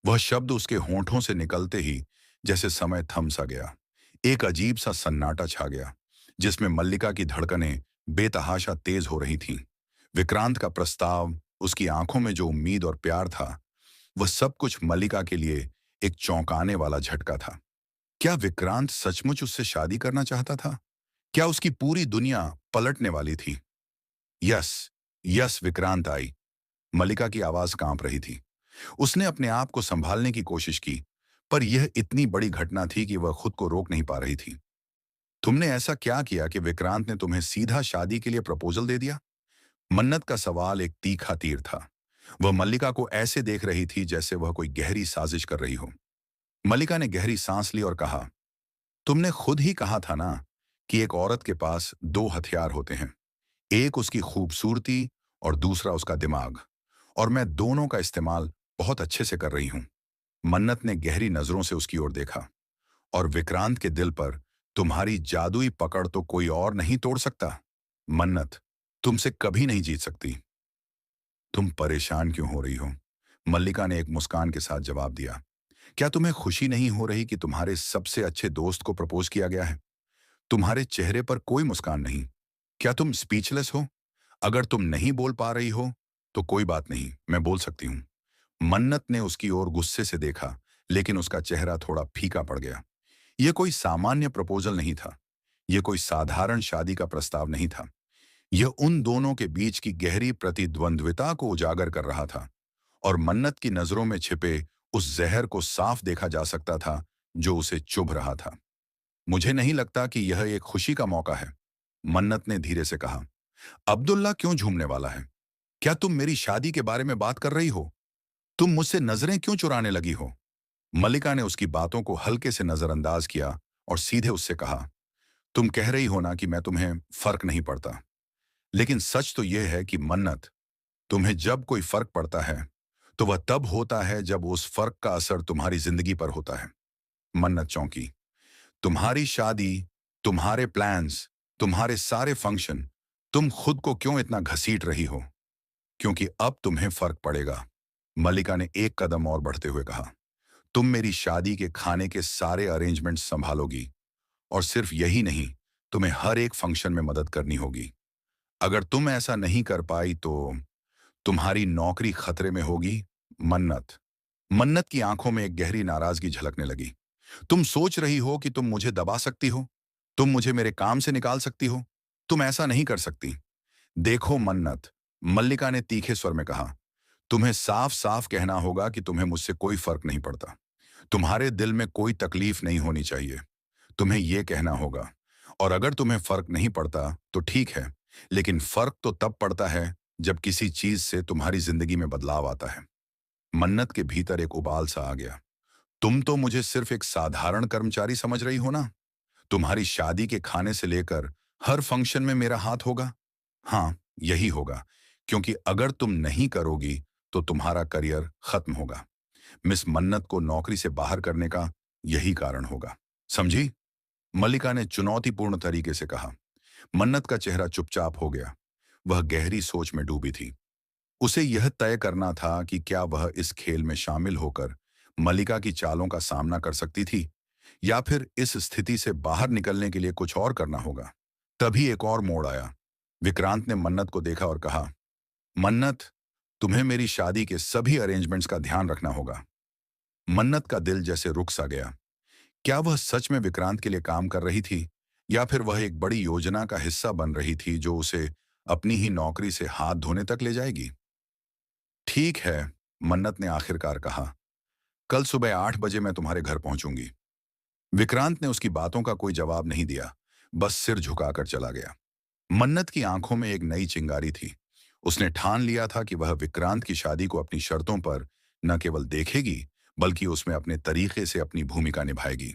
वह शब्द उसके होंठों से निकलते ही जैसे समय थम सा गया। एक अजीब सा सन्नाटा छा गया, जिसमें मल्लिका की धड़कनें बेतहाशा तेज हो रही थीं। विक्रांत का प्रस्ताव, उसकी आंखों में जो उम्मीद और प्यार था, वह सब कुछ मल्लिका के लिए एक चौंकाने वाला झटका था। क्या विक्रांत सचमुच उससे शादी करना चाहता था? क्या उसकी पूरी दुनिया पलटने वाली थी? यस, यस, विक्रांत आई। मल्लिका की आवाज कांप रही थी। उसने अपने आप को संभालने की कोशिश की, पर यह इतनी बड़ी घटना थी कि वह खुद को रोक नहीं पा रही थी। तुमने ऐसा क्या किया कि विक्रांत ने तुम्हें सीधा शादी के लिए प्रपोजल दे दिया? मन्नत का सवाल एक तीखा तीर था। वह मल्लिका को ऐसे देख रही थी जैसे वह कोई गहरी साजिश कर रही हो। मल्लिका ने गहरी सांस ली और कहा, तुमने खुद ही कहा था ना कि एक औरत के पास दो हथियार होते हैं, एक उसकी खूबसूरती और दूसरा उसका दिमाग, और मैं दोनों का इस्तेमाल बहुत अच्छे से कर रही हूं। मन्नत ने गहरी नजरों से उसकी ओर देखा। और विक्रांत के दिल पर तुम्हारी जादुई पकड़ तो कोई और नहीं तोड़ सकता। मन्नत तुमसे कभी नहीं जीत सकती। तुम परेशान क्यों हो रही हो? मल्लिका ने एक मुस्कान के साथ जवाब दिया। क्या तुम्हें खुशी नहीं हो रही कि तुम्हारे सबसे अच्छे दोस्त को प्रपोज किया गया है? तुम्हारे चेहरे पर कोई मुस्कान नहीं। क्या तुम स्पीचलेस हो? अगर तुम नहीं बोल पा रही हो तो कोई बात नहीं, मैं बोल सकती हूँ। मन्नत ने उसकी ओर गुस्से से देखा, लेकिन उसका चेहरा थोड़ा फीका पड़ गया। यह कोई सामान्य प्रपोजल नहीं था। यह कोई साधारण शादी का प्रस्ताव नहीं था। यह उन दोनों के बीच की गहरी प्रतिद्वंद्विता को उजागर कर रहा था, और मन्नत की नजरों में छिपे उस जहर को साफ देखा जा सकता था जो उसे चुभ रहा था। मुझे नहीं लगता कि यह एक खुशी का मौका है, मन्नत ने धीरे से कहा। अब्दुल्ला क्यों झूमने वाला है? क्या तुम मेरी शादी के बारे में बात कर रही हो? तुम मुझसे नजरें क्यों चुराने लगी हो? मल्लिका ने उसकी बातों को हल्के से नजरअंदाज किया और सीधे उससे कहा, तुम कह रही हो ना कि मैं तुम्हें फर्क नहीं पड़ता, लेकिन सच तो यह है कि मन्नत, तुम्हें जब कोई फर्क पड़ता है तो वह तब होता है जब उस फर्क का असर तुम्हारी जिंदगी पर होता है। मन्नत चौंकी। तुम्हारी शादी, तुम्हारे प्लान्स, तुम्हारे सारे फंक्शन, तुम खुद को क्यों इतना घसीट रही हो? क्योंकि अब तुम्हें फर्क पड़ेगा, मल्लिका ने एक कदम और बढ़ते हुए कहा। तुम मेरी शादी के खाने के सारे अरेंजमेंट्स संभालोगी, और सिर्फ यही नहीं, तुम्हें हर एक फंक्शन में मदद करनी होगी। अगर तुम ऐसा नहीं कर पाई तो तुम्हारी नौकरी खतरे में होगी। मन्नत मन्नत की आंखों में एक गहरी नाराजगी झलकने लगी। तुम सोच रही हो कि तुम मुझे दबा सकती हो, तुम मुझे मेरे काम से निकाल सकती हो। तुम ऐसा नहीं कर सकती। देखो मन्नत, मल्लिका ने तीखे स्वर में कहा, तुम्हें साफ साफ कहना होगा कि तुम्हें मुझसे कोई फर्क नहीं पड़ता। तुम्हारे दिल में कोई तकलीफ नहीं होनी चाहिए। तुम्हें यह कहना होगा। और अगर तुम्हें फर्क नहीं पड़ता तो ठीक है, लेकिन फर्क तो तब पड़ता है जब किसी चीज से तुम्हारी जिंदगी में बदलाव आता है। मन्नत के भीतर एक उबाल सा आ गया। तुम तो मुझे सिर्फ एक साधारण कर्मचारी समझ रही हो ना? तुम्हारी शादी के खाने से लेकर हर फंक्शन में मेरा हाथ होगा। हाँ, यही होगा, क्योंकि अगर तुम नहीं करोगी तो तुम्हारा करियर खत्म होगा। मिस मन्नत को नौकरी से बाहर करने का यही कारण होगा, समझी? मल्लिका ने चुनौतीपूर्ण तरीके से कहा। मन्नत का चेहरा चुपचाप हो गया। वह गहरी सोच में डूबी थी। उसे यह तय करना था कि क्या वह इस खेल में शामिल होकर मल्लिका की चालों का सामना कर सकती थी, या फिर इस स्थिति से बाहर निकलने के लिए कुछ और करना होगा। तभी एक और मोड़ आया। विक्रांत ने मन्नत को देखा और कहा, मन्नत, तुम्हें मेरी शादी के सभी अरेंजमेंट्स का ध्यान रखना होगा। मन्नत का दिल जैसे रुक सा गया। क्या वह सच में विक्रांत के लिए काम कर रही थी, या फिर वह एक बड़ी योजना का हिस्सा बन रही थी जो उसे अपनी ही नौकरी से हाथ धोने तक ले जाएगी? ठीक है, मन्नत ने आखिरकार कहा, कल सुबह 8 बजे मैं तुम्हारे घर पहुंचूंगी। विक्रांत ने उसकी बातों का कोई जवाब नहीं दिया, बस सिर झुकाकर चला गया। मन्नत की आंखों में एक नई चिंगारी थी। उसने ठान लिया था कि वह विक्रांत की शादी को अपनी शर्तों पर न केवल देखेगी, बल्कि उसमें अपने तरीके से अपनी भूमिका निभाएगी।